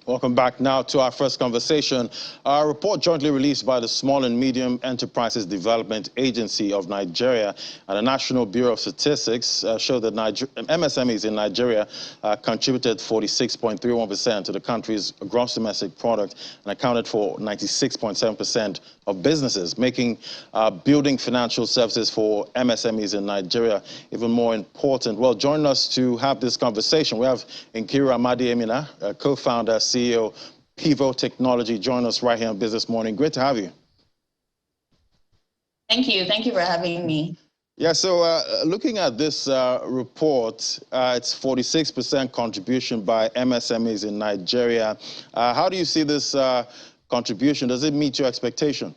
Welcome back now to our first conversation. A report jointly released by the Small and Medium Enterprises Development Agency of Nigeria and the National Bureau of Statistics showed that MSMEs in Nigeria contributed 46.31% to the country's gross domestic product and accounted for 96.7% of businesses, making building financial services for MSMEs in Nigeria even more important. Well, joining us to have this conversation, we have Nkiru Amadi-Emina, co-founder, CEO, Pivo Technology, join us right here on Business Morning. Great to have you. Thank you. Thank you for having me. Yeah, so looking at this report, it's 46% contribution by MSMEs in Nigeria. How do you see this contribution? Does it meet your expectation?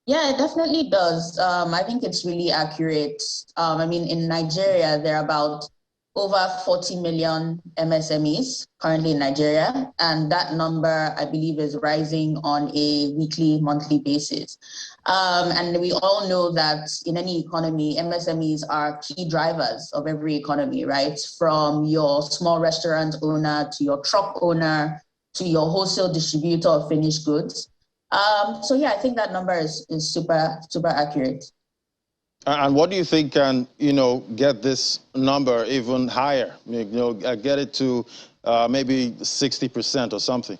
Yeah, it definitely does. I think it's really accurate. I mean, in Nigeria, there are about over 40 million MSMEs currently in Nigeria, and that number, I believe, is rising on a weekly, monthly basis. And we all know that in any economy, MSMEs are key drivers of every economy, right? From your small restaurant owner to your truck owner to your wholesale distributor of finished goods. So yeah, I think that number is super accurate. And what do you think can, get this number even higher? Get it to maybe 60% or something?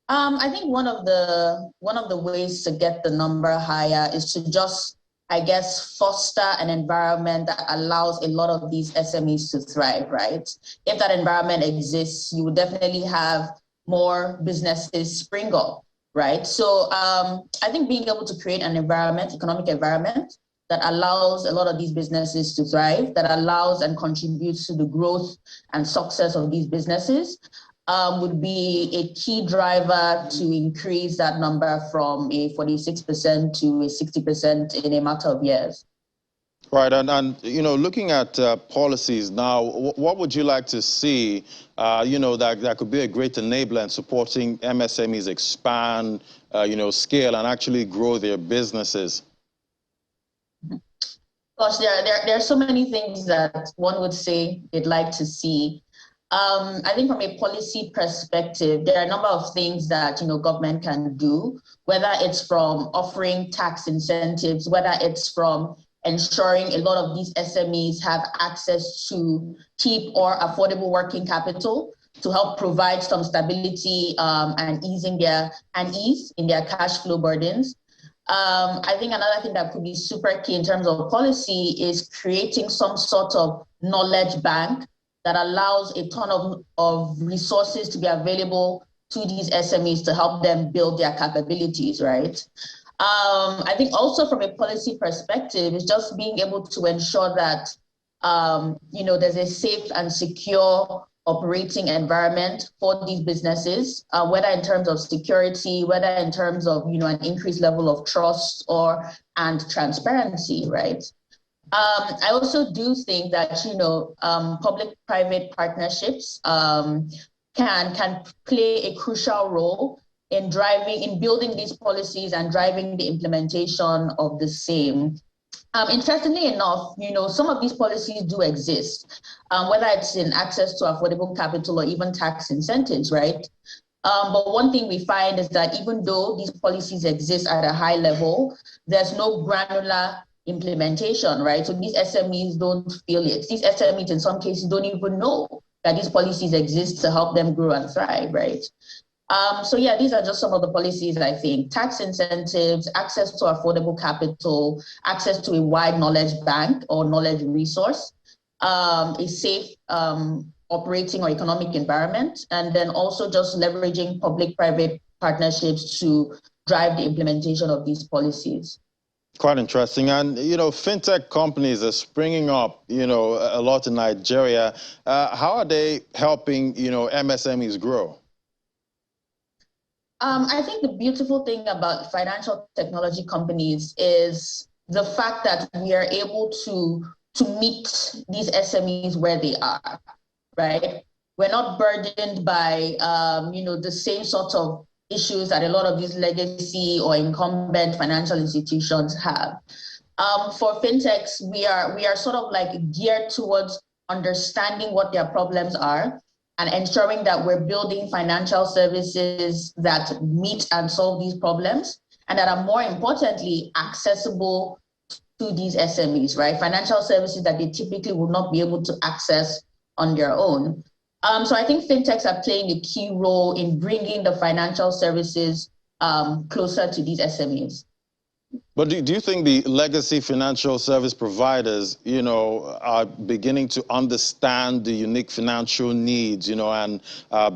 I think one of the ways to get the number higher is to just, I guess, foster an environment that allows a lot of these SMEs to thrive, right? If that environment exists, you would definitely have more businesses spring up. Right. So I think being able to create an environment, economic environment that allows a lot of these businesses to thrive, that allows and contributes to the growth and success of these businesses would be a key driver to increase that number from a 46% to a 60% in a matter of years. Right, and looking at policies now, what would you like to see, that could be a great enabler in supporting MSMEs expand, scale and actually grow their businesses? Gosh, there are so many things that one would say they'd like to see. I think from a policy perspective, there are a number of things that, government can do, whether it's from offering tax incentives, whether it's from ensuring a lot of these SMEs have access to cheap or affordable working capital to help provide some stability and ease in their cash flow burdens. I think another thing that could be super key in terms of policy is creating some sort of knowledge bank that allows a ton of resources to be available to these SMEs to help them build their capabilities, right? I think also from a policy perspective, is just being able to ensure that, there's a safe and secure operating environment for these businesses, whether in terms of security, whether in terms of, an increased level of trust and transparency, right? I also do think that, public-private partnerships can play a crucial role in building these policies and driving the implementation of the same. Interestingly enough, some of these policies do exist, whether it's in access to affordable capital or even tax incentives, right? But one thing we find is that even though these policies exist at a high level, there's no granular implementation, right? So these SMEs don't feel it. These SMEs in some cases don't even know that these policies exist to help them grow and thrive, right? So yeah, these are just some of the policies, I think. Tax incentives, access to affordable capital, access to a wide knowledge bank or knowledge resource, a safe operating or economic environment, and then also just leveraging public-private partnerships to drive the implementation of these policies. Quite interesting. And, fintech companies are springing up, a lot in Nigeria. How are they helping, MSMEs grow? I think the beautiful thing about financial technology companies is the fact that we are able to meet these SMEs where they are, right? We're not burdened by, the same sort of issues that a lot of these legacy or incumbent financial institutions have. For fintechs, we are sort of like geared towards understanding what their problems are and ensuring that we're building financial services that meet and solve these problems and that are more importantly accessible to these SMEs, right? Financial services that they typically would not be able to access on their own. So I think fintechs are playing a key role in bringing the financial services closer to these SMEs. But do you think the legacy financial service providers, are beginning to understand the unique financial needs, and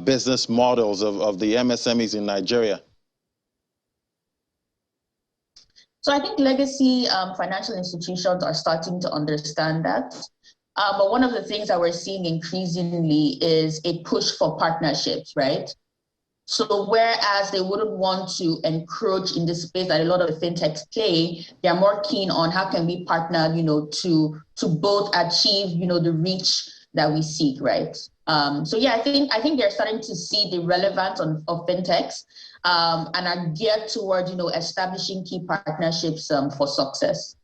business models of the MSMEs in Nigeria? So I think legacy financial institutions are starting to understand that. But one of the things that we're seeing increasingly is a push for partnerships, right? So whereas they wouldn't want to encroach in the space that a lot of the fintechs play, they're more keen on how can we partner, to both achieve, the reach that we seek, right? So yeah, I think they're starting to see the relevance of fintechs and are geared toward, establishing key partnerships for success.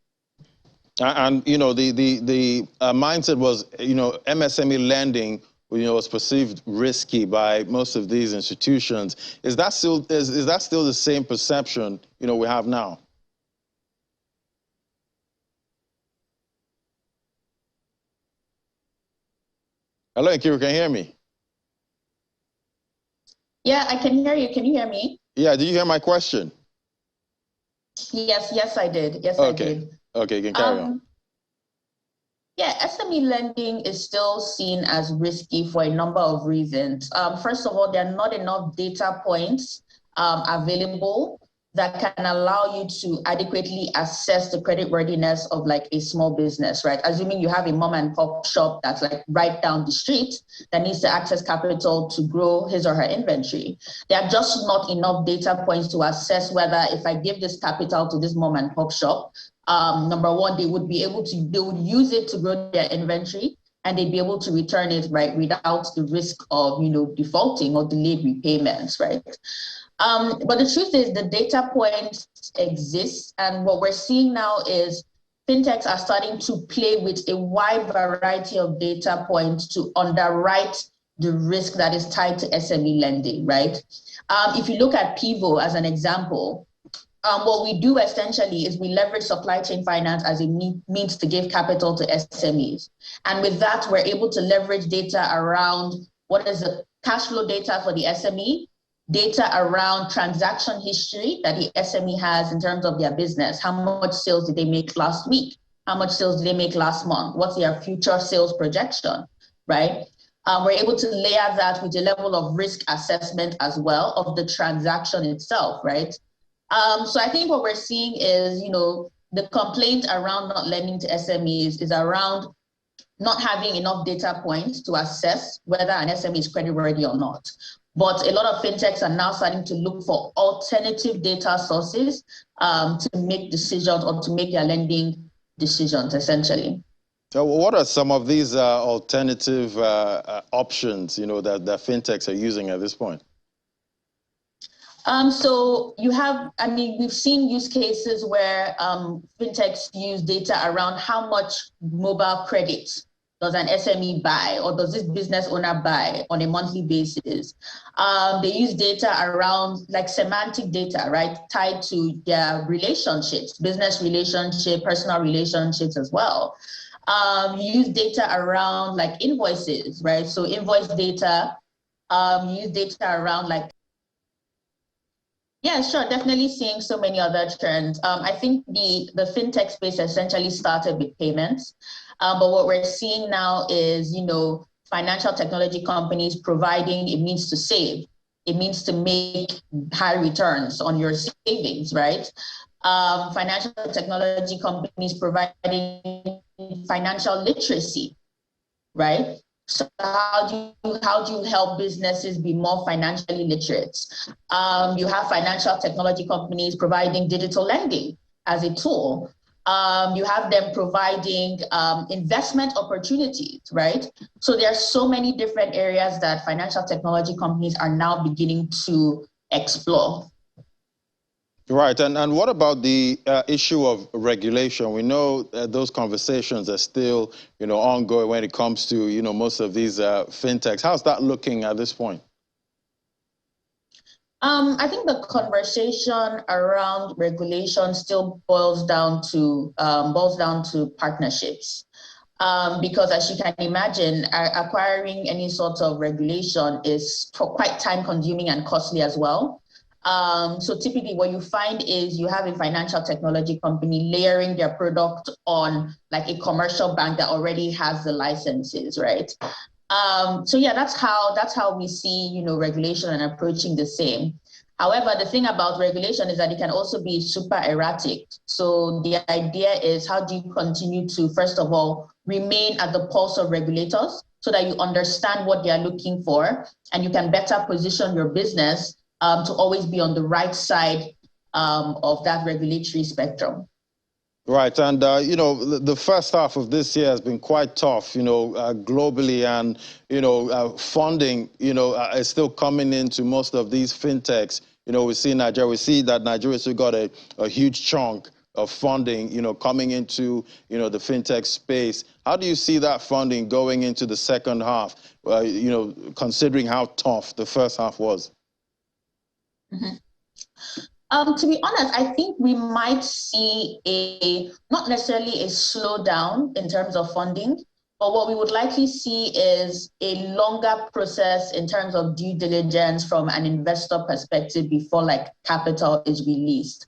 And the mindset was, MSME lending, was perceived risky by most of these institutions. Is that still the same perception we have now? Hello, Nkiru, can you hear me? Yeah, I can hear you. Can you hear me? Yeah, did you hear my question? Yes, I did. Yes, okay. I did. Okay, you can carry on. Yeah, SME lending is still seen as risky for a number of reasons. First of all, there are not enough data points available that can allow you to adequately assess the creditworthiness of like a small business, right? Assuming you have a mom and pop shop that's like right down the street that needs to access capital to grow his or her inventory. There are just not enough data points to assess whether if I give this capital to this mom and pop shop, number one, they would use it to grow their inventory and they'd be able to return it, right, without the risk of, defaulting or delayed repayments, right? But the truth is the data points exist. And what we're seeing now is fintechs are starting to play with a wide variety of data points to underwrite the risk that is tied to SME lending, right? If you look at Pivo as an example, what we do essentially is we leverage supply chain finance as a means to give capital to SMEs. And with that, we're able to leverage data around what is the cash flow data for the SME, data around transaction history that the SME has in terms of their business. How much sales did they make last week? How much sales did they make last month? What's their future sales projection, right? We're able to layer that with a level of risk assessment as well of the transaction itself, right? So I think what we're seeing is, the complaint around not lending to SMEs is around not having enough data points to assess whether an SME is creditworthy or not. But a lot of fintechs are now starting to look for alternative data sources to make decisions or to make their lending decisions, essentially. So what are some of these alternative options, that fintechs are using at this point? So you have, we've seen use cases where fintechs use data around how much mobile credit does an SME buy or does this business owner buy on a monthly basis. They use data around like semantic data, right? Tied to their relationships, business relationship, personal relationships as well. You use data around like invoices, right? So invoice data, use data around like, yeah, sure. Definitely seeing so many other trends. I think the fintech space essentially started with payments. But what we're seeing now is, financial technology companies providing a means to save. It means to make high returns on your savings, right? Financial technology companies providing financial literacy, right? So how do you help businesses be more financially literate? You have financial technology companies providing digital lending as a tool. You have them providing investment opportunities, right? So there are so many different areas that financial technology companies are now beginning to explore. Right, and what about the issue of regulation? We know those conversations are still, ongoing when it comes to, most of these fintechs. How's that looking at this point? I think the conversation around regulation still boils down to partnerships. Because as you can imagine, acquiring any sort of regulation is quite time consuming and costly as well. So typically what you find is you have a financial technology company layering their product on like a commercial bank that already has the licenses, right? So yeah, that's how we see, regulation and approaching the same. However, the thing about regulation is that it can also be super erratic. So the idea is, how do you continue to, first of all, remain at the pulse of regulators so that you understand what they are looking for and you can better position your business to always be on the right side of that regulatory spectrum. Right, and the first half of this year has been quite tough, globally, and funding, is still coming into most of these fintechs. We see Nigeria. We see that Nigeria still got a huge chunk of funding, coming into the fintech space. How do you see that funding going into the second half? Considering how tough the first half was. Mm-hmm. To be honest, I think we might see not necessarily a slowdown in terms of funding, but what we would likely see is a longer process in terms of due diligence from an investor perspective before like capital is released.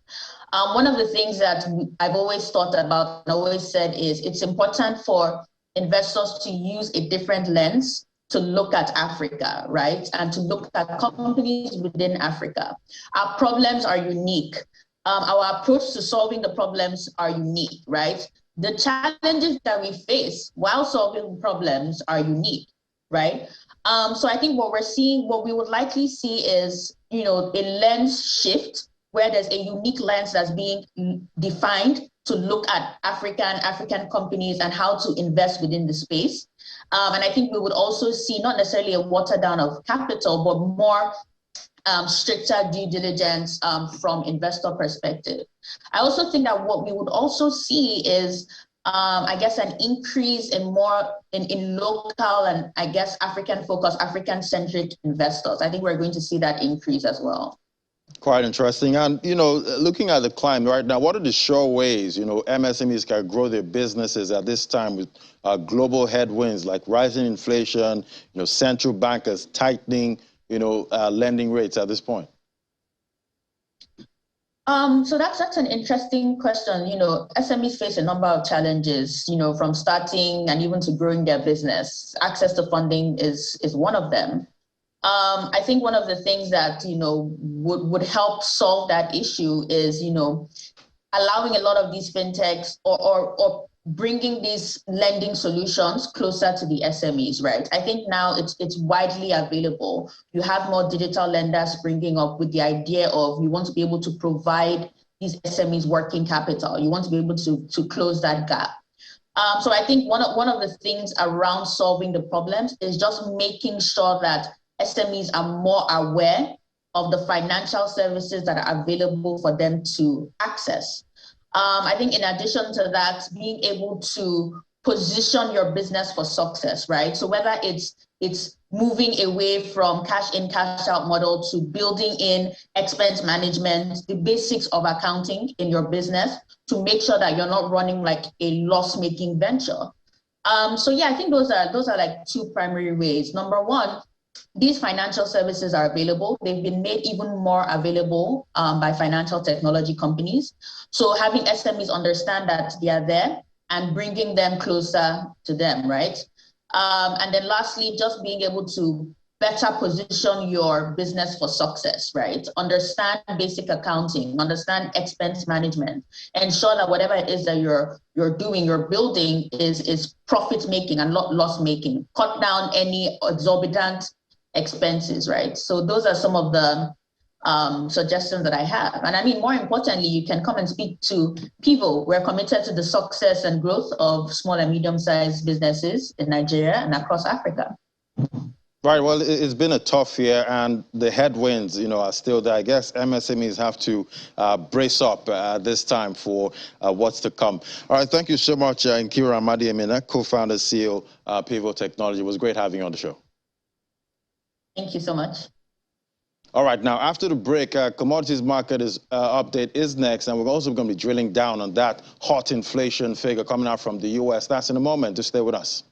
One of the things that I've always thought about and always said is it's important for investors to use a different lens to look at Africa, right? And to look at companies within Africa. Our problems are unique. Our approach to solving the problems are unique, right? The challenges that we face while solving problems are unique, right? So I think what we would likely see is, a lens shift where there's a unique lens that's being defined to look at African companies and how to invest within the space. And I think we would also see not necessarily a water down of capital, but more stricter due diligence from investor perspective. I also think that what we would also see is, I guess, an increase in local and I guess African-focused, African-centric investors. I think we're going to see that increase as well. Quite interesting. And, looking at the climate right now, what are the sure ways, MSMEs can grow their businesses at this time with global headwinds like rising inflation, central bankers tightening, lending rates at this point? So that's an interesting question. SMEs face a number of challenges, from starting and even to growing their business. Access to funding is one of them. I think one of the things that, would help solve that issue is, allowing a lot of these fintechs or bringing these lending solutions closer to the SMEs, right? I think now it's widely available. You have more digital lenders springing up with the idea of you want to be able to provide these SMEs working capital. You want to be able to close that gap. So I think one of the things around solving the problems is just making sure that SMEs are more aware of the financial services that are available for them to access. I think in addition to that, being able to position your business for success, right? So whether it's moving away from cash in, cash out model to building in expense management, the basics of accounting in your business to make sure that you're not running like a loss-making venture. So yeah, I think those are like two primary ways. Number one, these financial services are available. They've been made even more available by financial technology companies. So having SMEs understand that they are there and bringing them closer to them, right? And then lastly, just being able to better position your business for success, right? Understand basic accounting, understand expense management, ensure that whatever it is that you're building is profit making and not loss making. Cut down any exorbitant expenses, right? So those are some of the suggestions that I have. And I mean, more importantly, you can come and speak to Pivo. We're committed to the success and growth of small and medium-sized businesses in Nigeria and across Africa. Right, well, it's been a tough year, and the headwinds, are still there. I guess MSMEs have to brace up this time for what's to come. All right, thank you so much, Nkira Amadi-Emina, co-founder, CEO, Pivot Technology. It was great having you on the show. Thank you so much. All right, now after the break, commodities market update is next, and we're also going to be drilling down on that hot inflation figure coming out from the U.S. That's in a moment. Just stay with us.